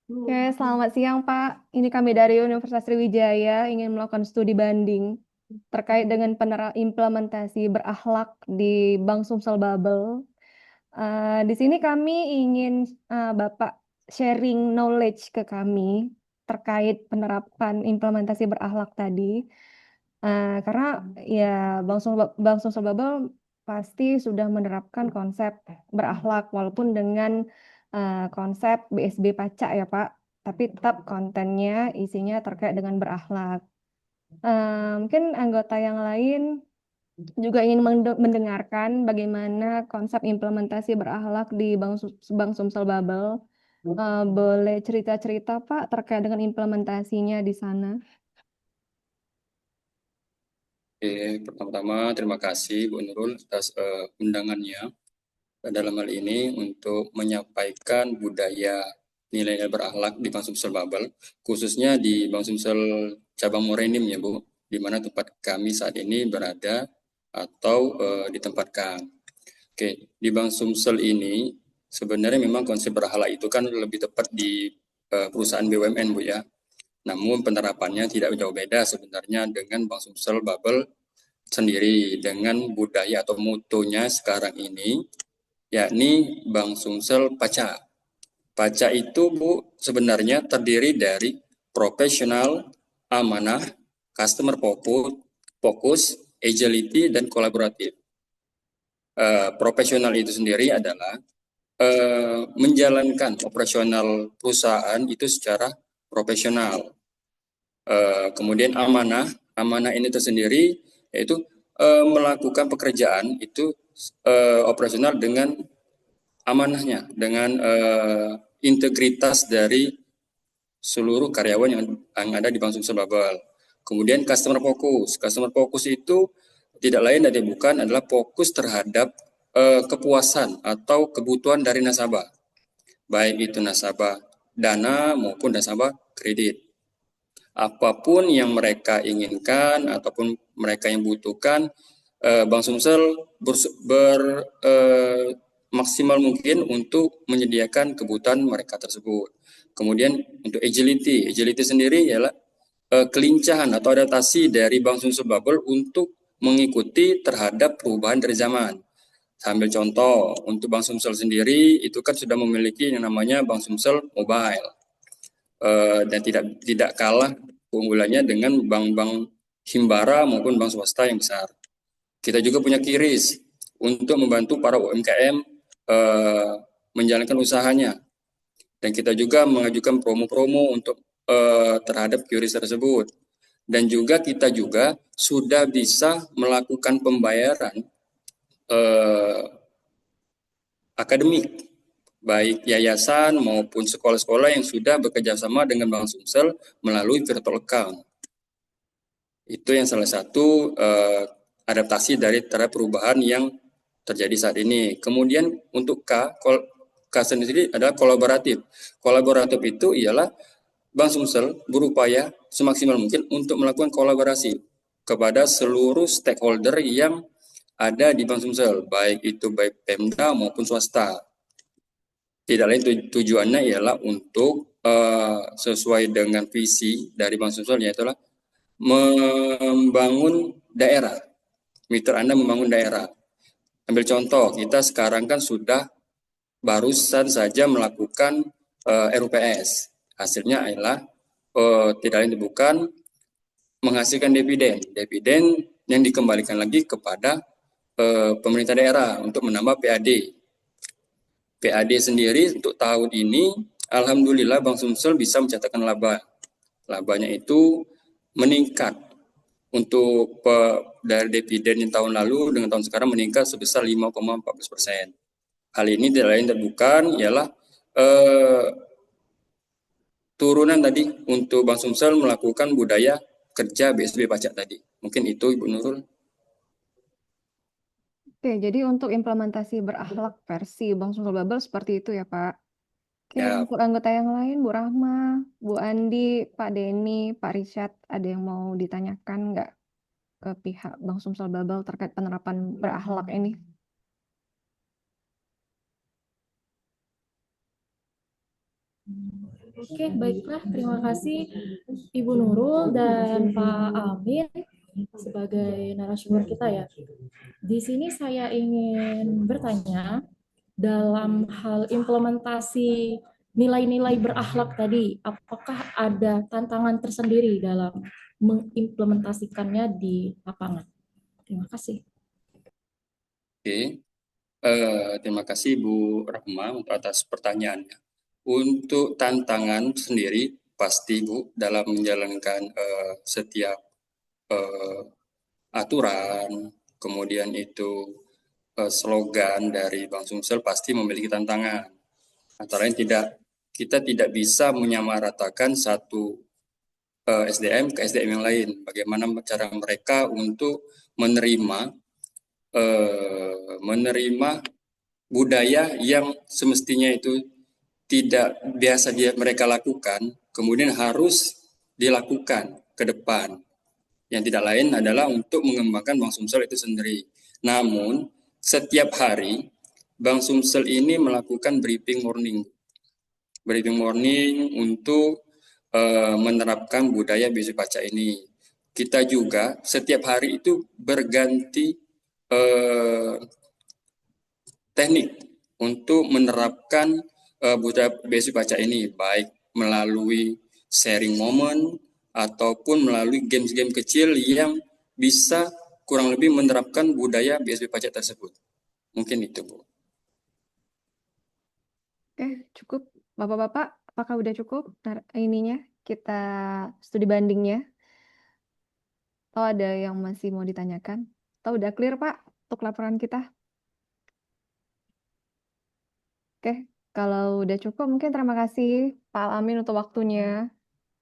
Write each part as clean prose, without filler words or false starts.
Oke, selamat siang Pak. Ini kami dari Universitas Sriwijaya ingin melakukan studi banding terkait dengan implementasi berakhlak di Bank Sumsel Babel. Di sini kami ingin Bapak sharing knowledge ke kami terkait penerapan implementasi berakhlak tadi. Karena ya Bank Sumsel Babel pasti sudah menerapkan konsep berakhlak walaupun dengan konsep BSB pacak ya Pak, tapi tetap kontennya isinya terkait dengan berakhlak. Mungkin anggota yang lain juga ingin mendengarkan bagaimana konsep implementasi berakhlak di Bank Sumsel Babel. Boleh cerita-cerita Pak terkait dengan implementasinya di sana? Oke, pertama-tama terima kasih Bu Nurul atas undangannya dalam hal ini untuk menyampaikan budaya nilai berakhlak di Bank Sumsel Babel, khususnya di Bank Sumsel cabang Morenim ya Bu, di mana tempat kami saat ini berada atau ditempatkan. Oke, di Bank Sumsel ini sebenarnya memang konsep berakhlak itu kan lebih tepat di perusahaan BUMN Bu ya. Namun penerapannya tidak jauh beda sebenarnya dengan Bank Sumsel Babel sendiri dengan budaya atau mutunya sekarang ini, yakni Bank Sumsel Paca. Paca itu Bu sebenarnya terdiri dari profesional, amanah, customer fokus, agility, dan kolaboratif. Profesional itu sendiri adalah menjalankan operasional perusahaan itu secara profesional. Kemudian amanah, amanah ini tersendiri yaitu melakukan pekerjaan itu operasional dengan amanahnya, dengan integritas dari seluruh karyawan yang ada di Bank Sumsel Babel. Kemudian customer fokus itu tidak lain dan bukan adalah fokus terhadap kepuasan atau kebutuhan dari nasabah, baik itu nasabah dana maupun nasabah kredit. Apapun yang mereka inginkan ataupun mereka yang butuhkan, Bank Sumsel maksimal mungkin untuk menyediakan kebutuhan mereka tersebut. Kemudian untuk agility sendiri ialah kelincahan atau adaptasi dari Bank Sumsel Bubble untuk mengikuti terhadap perubahan dari zaman. Sambil contoh, untuk Bank Sumsel sendiri itu kan sudah memiliki yang namanya Bank Sumsel Mobile, dan tidak kalah keunggulannya dengan bank-bank himbara maupun bank swasta yang besar. Kita juga punya KIRIS untuk membantu para UMKM menjalankan usahanya, dan kita juga mengajukan promo-promo untuk terhadap QRIS tersebut. Dan juga kita juga sudah bisa melakukan pembayaran eh, akademik, baik yayasan maupun sekolah-sekolah yang sudah bekerja sama dengan Bank Sumsel melalui virtual account. Itu yang salah satu adaptasi dari terhadap perubahan yang terjadi saat ini. Kemudian untuk K sendiri adalah kolaboratif. Kolaboratif itu ialah Bank Sumsel berupaya semaksimal mungkin untuk melakukan kolaborasi kepada seluruh stakeholder yang ada di Bank Sumsel, baik itu baik Pemda maupun swasta. Tidak lain tujuannya ialah untuk sesuai dengan visi dari Bank Sumsel, yaitu membangun daerah. Mitra Anda membangun daerah. Ambil contoh, kita sekarang kan sudah barusan saja melakukan RUPS. Hasilnya adalah tidak lain bukan menghasilkan dividen. Dividen yang dikembalikan lagi kepada pemerintah daerah untuk menambah PAD. PAD sendiri untuk tahun ini, alhamdulillah Bank Sumsel bisa mencatatkan laba. Labanya itu meningkat untuk dari dividen yang tahun lalu dengan tahun sekarang meningkat sebesar 5,14%. Hal ini tidak lain dan bukan ialah turunan tadi untuk Bank Sumsel melakukan budaya kerja BSB pajak tadi. Mungkin itu Ibu Nurul. Oke, jadi untuk implementasi berakhlak versi Bank Sumsel Babel seperti itu ya Pak. Oke, Ya, untuk anggota yang lain, Bu Rahma, Bu Andi, Pak Denny, Pak Richard, ada yang mau ditanyakan nggak ke pihak Bank Sumsel Babel terkait penerapan berakhlak ini? Oke, baiklah. Terima kasih Ibu Nurul dan Pak Amin sebagai narasumber kita ya. Di sini saya ingin bertanya dalam hal implementasi nilai-nilai berakhlak tadi, apakah ada tantangan tersendiri dalam mengimplementasikannya di lapangan? Terima kasih. Oke, terima kasih Bu Rahma untuk atas pertanyaannya. Untuk tantangan sendiri, pasti Bu, dalam menjalankan setiap aturan, kemudian itu slogan dari Bank Sumsel pasti memiliki tantangan. Antara lain kita tidak bisa menyamaratakan satu SDM ke SDM yang lain. Bagaimana cara mereka untuk menerima budaya yang semestinya itu tidak biasa mereka lakukan, kemudian harus dilakukan ke depan. Yang tidak lain adalah untuk mengembangkan Bank Sumsel itu sendiri. Namun, setiap hari Bank Sumsel ini melakukan briefing morning untuk menerapkan budaya BSI Baca ini. Kita juga setiap hari itu berganti teknik untuk menerapkan budaya BSI Baca ini, baik melalui sharing moment ataupun melalui games-game kecil yang bisa kurang lebih menerapkan budaya BSI Baca tersebut. Mungkin itu, Bu. Oke, cukup. Bapak-bapak, apakah udah cukup ininya kita studi bandingnya? Atau ada yang masih mau ditanyakan? Atau udah clear, Pak, untuk laporan kita? Oke, kalau udah cukup, mungkin terima kasih Pak Amin untuk waktunya.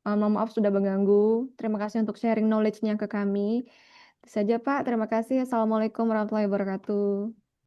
Mohon maaf sudah mengganggu. Terima kasih untuk sharing knowledge-nya ke kami. Itu saja, Pak. Terima kasih. Assalamualaikum warahmatullahi wabarakatuh.